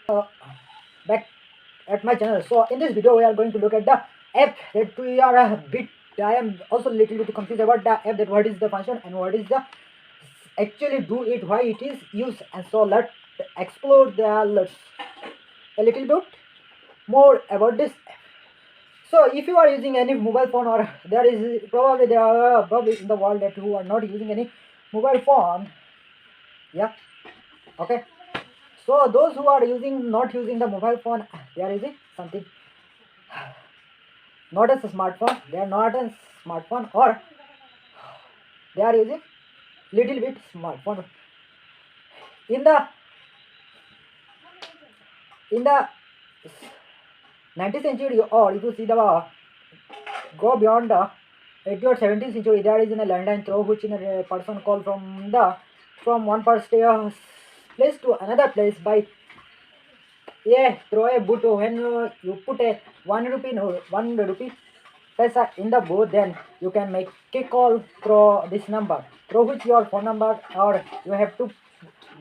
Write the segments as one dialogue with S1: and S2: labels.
S1: uh, back at my channel. So in this video we are going to look at the app that we are a bit. I am also little bit confused about the app, that what is the function and what is the actually do it, why it is used. And so let's explore let's a little bit more about this app. So if you are using any mobile phone, or there are probably in the world that who are not using any mobile phone, yeah, okay. So those who are not using the mobile phone, they are using something not as a smartphone. They are not a smartphone, or they are using little bit smartphone. In the 19th century, or if you see the go beyond the 18th or 17th century, there is in a landline through which in a person call from one place to another place by throw a boot. When you put a 1 rupee no 1 rupee paisa in the booth, then you can make a call through this number, through which your phone number, or you have to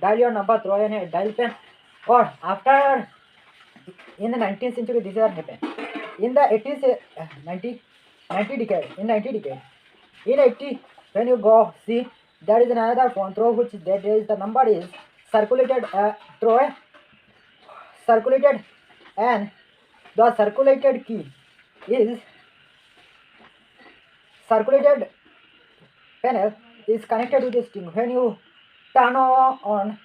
S1: dial your number through a dial pen. Or after in the 19th century, this has happened. In the 80s, 90 decade, in 90 decade, in 80, when you go see, there is another phone through which that is the number is circulated through a circulated, and the circulated key is circulated panel is connected to the string. When you turn turn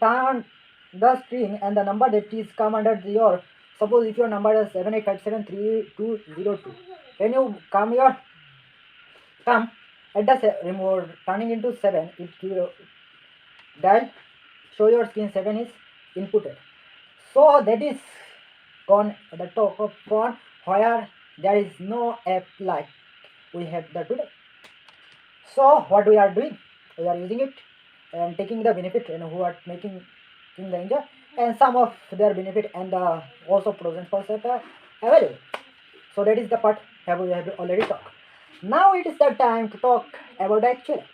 S1: on the string, and the number that is come under your, suppose if your number is 78573202, when you come at the remote turning into 7, it will dial, show your screen 7 is inputted. So that is gone the top of phone where there is no app like we have the today. So what we are doing, we are using it and taking the benefit, and who are making in the enjoy, and some of their benefit, and also pros and cons are available. So that is the part we have already talked. Now it is the time to talk about the actual.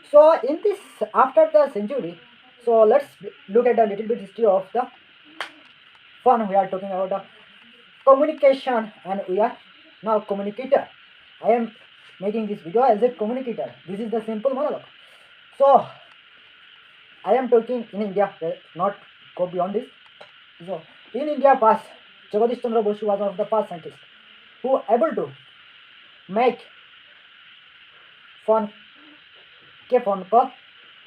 S1: So in this after the century, so let's look at a little bit history of the phone. We are talking about the communication, and we are now communicator. I am making this video as a communicator. This is the simple monologue. So I am talking in India, not go beyond this. So in India past, Jagadish Chandra Bosu was one of the past scientists who able to make phone phone call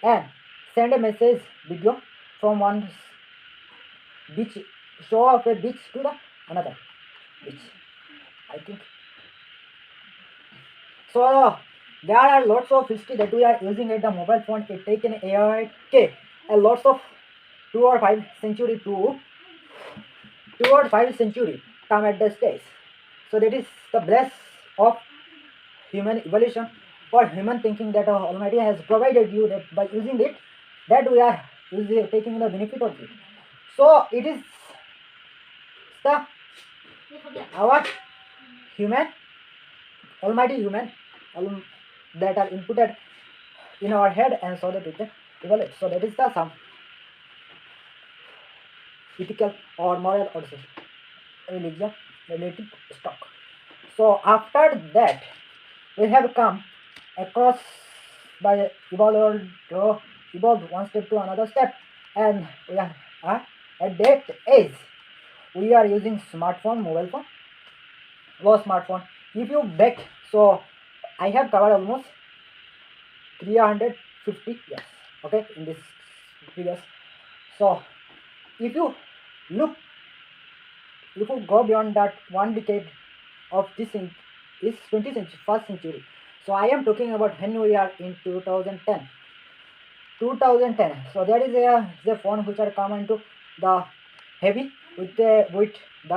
S1: and send a message video from one beach, show of a beach to the another beach, I think. So there are lots of history that we are using at the mobile phone. It taken a lots of 2 or 5 century to 2 or 5 century come at the stage. So that is the bless of human evolution, or human thinking, that Almighty has provided you, that by using it, that we are taking the benefit of it. So it is the our human, Almighty human, that are inputted in our head, and so that we can evaluate. So that is the some ethical or moral or religion related stock. So after that, we have come across by evolved one step to another step, and we are at that age we are using smartphone, mobile phone, was smartphone. If you back, so I have covered almost 350 years, okay, in this videos. So if you look, if you go beyond that one decade of this is 20th century, first century. So I am talking about when we are in 2010. So there is the phone which are come into the heavy with the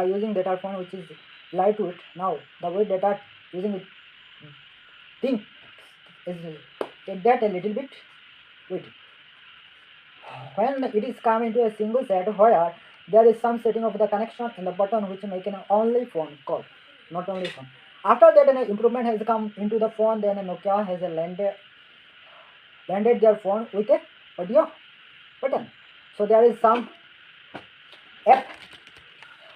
S1: using data phone which is lightweight. Now the weight that are using it think is take that a little bit weight. When it is come into a single set where there is some setting of the connection in the button which make an only phone call, not only phone. After that, an improvement has come into the phone. Then Nokia has landed their phone with a audio button. So there is some app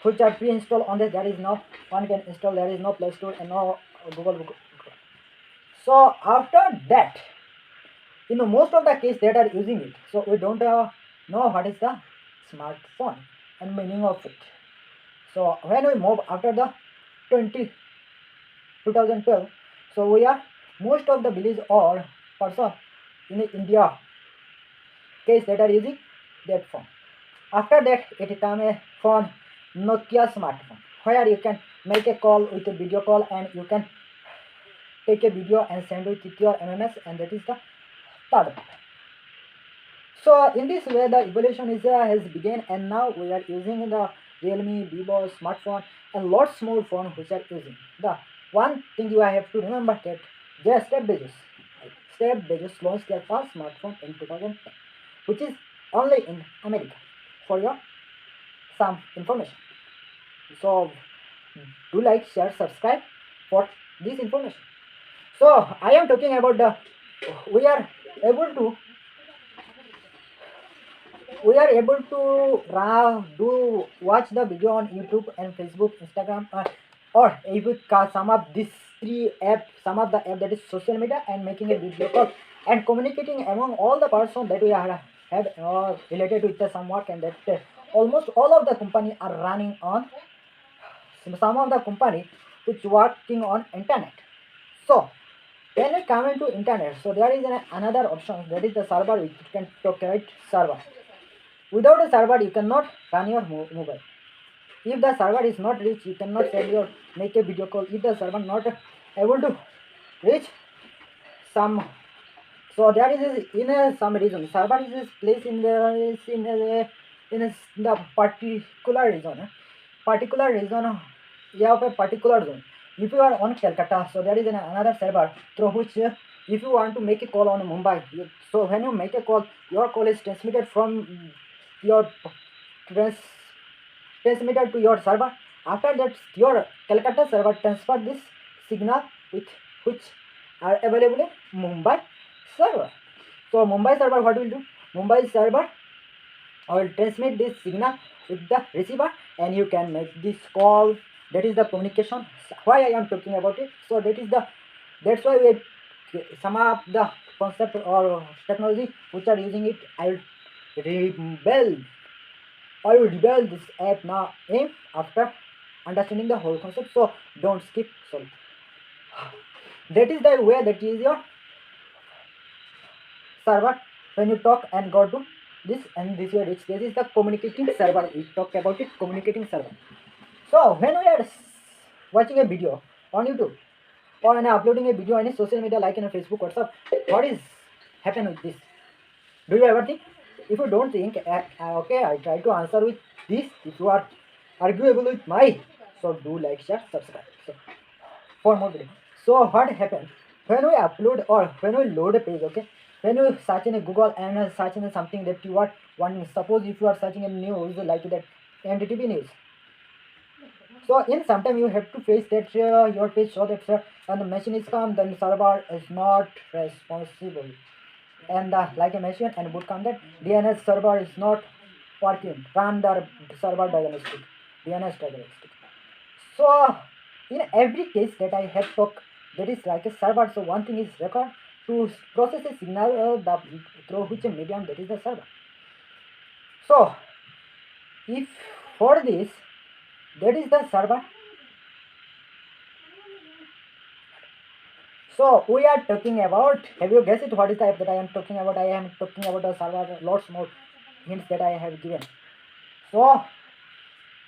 S1: which are pre-installed on this. There is no one can install. There is no Play Store and no Google. So after that, most of the case that are using it, so we don't know what is the smartphone and meaning of it. So when we move after the 2012, so we are most of the village or person in India case that are using that phone. After that, it come a phone, Nokia smartphone, where you can make a call with a video call and you can take a video and send it with your MMS, and that is the third. So in this way, the evolution has begun, and now we are using the Realme, Vivo smartphone, and lots more phone which are using. The one thing you have to remember that just Step Bezos launched their first smartphone in 2010, which is only in America. For your some information. So do like, share, subscribe for this information. So I am talking about the we are able to do watch the video on YouTube and Facebook, Instagram, or even some of these three apps, some of the app that is social media, and making a video call and communicating among all the persons that we have related with some work, and that almost all of the company are running on some of the company which working on internet. So when we come into internet, so there is another option, that is the server, which can calculate server. Without a server, you cannot run your mobile. If the server is not reach, you cannot send your make a video call. If the server not able to reach some, so there is some reason server is placed in the particular region. You have a particular zone. If you are on Calcutta, so there is another server through which if you want to make a call on Mumbai, so when you make a call, your call is transmitted from your transmitter to your server. After that, your Calcutta server transfer this signal with which are available in Mumbai server. So Mumbai server what will do? Mumbai server will transmit this signal with the receiver, and you can make this call. That is the communication. Why I am talking about it? So that's why we some of the concept or technology which are using it. I will rebuild this app now after understanding the whole concept. So don't skip. So that is the way that is your server. When you talk and go to this and this way reach, this is the communicating server. We talk about it, communicating server. So when we are watching a video on YouTube or when uploading a video on a social media like in a Facebook, WhatsApp, what is happen with this? Do you ever think? If you don't think, okay, I try to answer with this. If you are arguable with my, so do like, share, subscribe. So for more video. So what happens when we upload or when we load a page? Okay, when you search in a Google and search in something that you are wanting. Suppose if you are searching a news like that NDTV news. So in sometime you have to face that your page show that when the machine is come, then the server is not responsible. And like I mentioned and would come that DNS server is not working. Run the server diagnostic. DNS diagnostic. So in every case that I have talked, that is like a server. So one thing is record to process a signal through which a medium, that is the server. So if for this, that is the server. So we are talking about, have you guessed it what is the app that I am talking about? I am talking about the server, lots more hints that I have given. So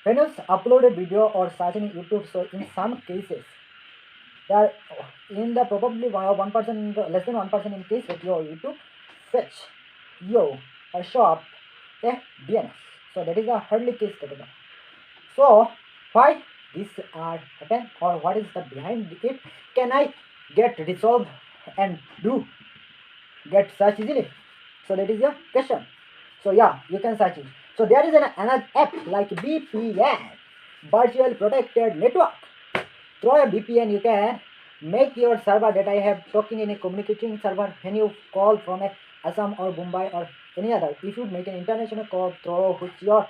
S1: when you upload a video or search in YouTube, so in some cases, there in the probably 1%, less than 1% in case that your YouTube fetch you or show up a DNS. So that is a hardly case category. So why this are happen or what is the behind it? Can I get resolved and do get search easily? So that is your question. So yeah, you can search it. So there is another app like VPN, virtual protected network. Through a VPN you can make your server that I have talking in a communicating server. When you call from a Assam or Mumbai or any other, if you make an international call through which your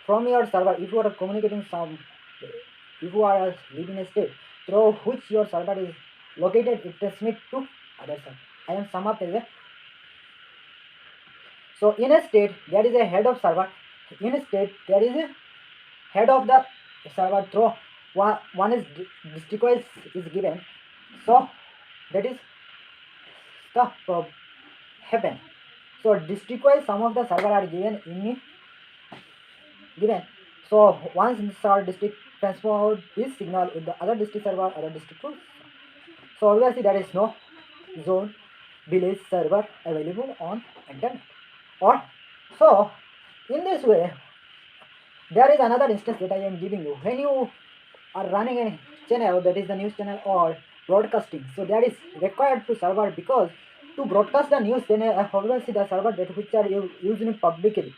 S1: from your server, if you are communicating some, if you are living in a state through which your server is located, it transmits to other server. I am sum up as a, so in a state there is a head of server, in a state there is a head of the server through one is district is given, so that is the happen. So district wise some of the server are given. So once our district transfer this signal with the other district server, other district too. So obviously there is no zone village server available on internet. Or so in this way there is another instance that I am giving you. When you are running a channel, that is the news channel or broadcasting, so that is required to server, because to broadcast the news then obviously the server that which are using publicly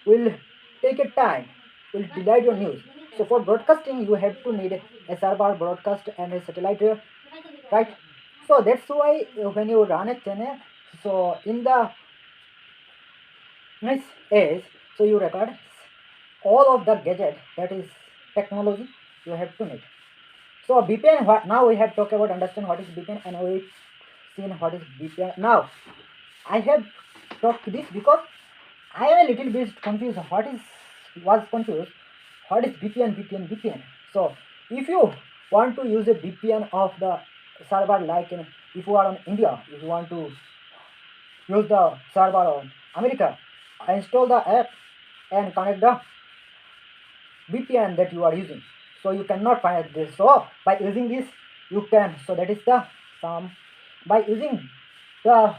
S1: will take a time, will delay your news. So for broadcasting you have to need a server, broadcast and a satellite, right? So that's why when you run a channel, so in the next is, so you record all of the gadget, that is technology you have to need. So VPN, now we have talked about, understand what is VPN, and we seen what is VPN. Now I have talked this because I am a little bit confused. Was confused. What is VPN? So if you want to use a VPN of the server, like if you are on India, if you want to use the server on America, install the app and connect the VPN that you are using. So you cannot find this. So by using this you can. So that is the some. By using the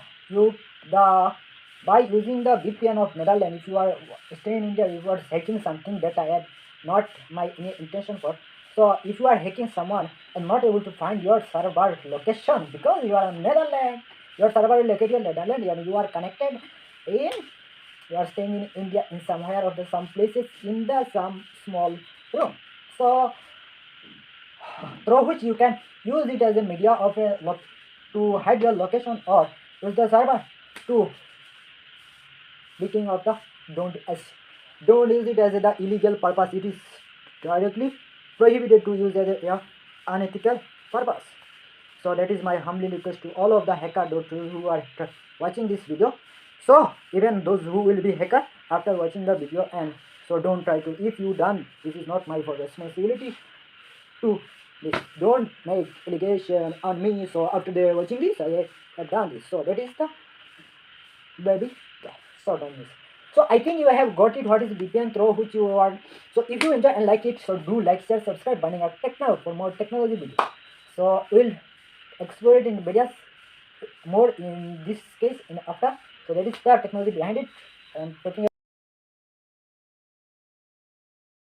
S1: by using the VPN of Netherlands, if you are staying in India, you are hacking something that I had not my intention for. So if you are hacking someone and not able to find your server location because you are in Netherlands, your server is located in Netherlands and you are connected in, you are staying in India in somewhere of the some places in the some small room. So through which you can use it as a media of a to hide your location, or use the server to leaking of the don't use it as the illegal purpose. It is directly prohibited to use as a unethical purpose. So that is my humble request to all of the hacker who are watching this video. So even those who will be hacker after watching the video, and so don't try to, if you done, this is not my responsibility to this. Don't make allegation on me. So after they are watching this, I have done this. So that is the baby sort of this. So I think you have got it what is VPN through which you want. So if you enjoy and like it, so do like, share, subscribe, Burning Out Techno for more technology videos. So we'll explore it in videos more in this case in after. So that is the technology behind it. I'm talking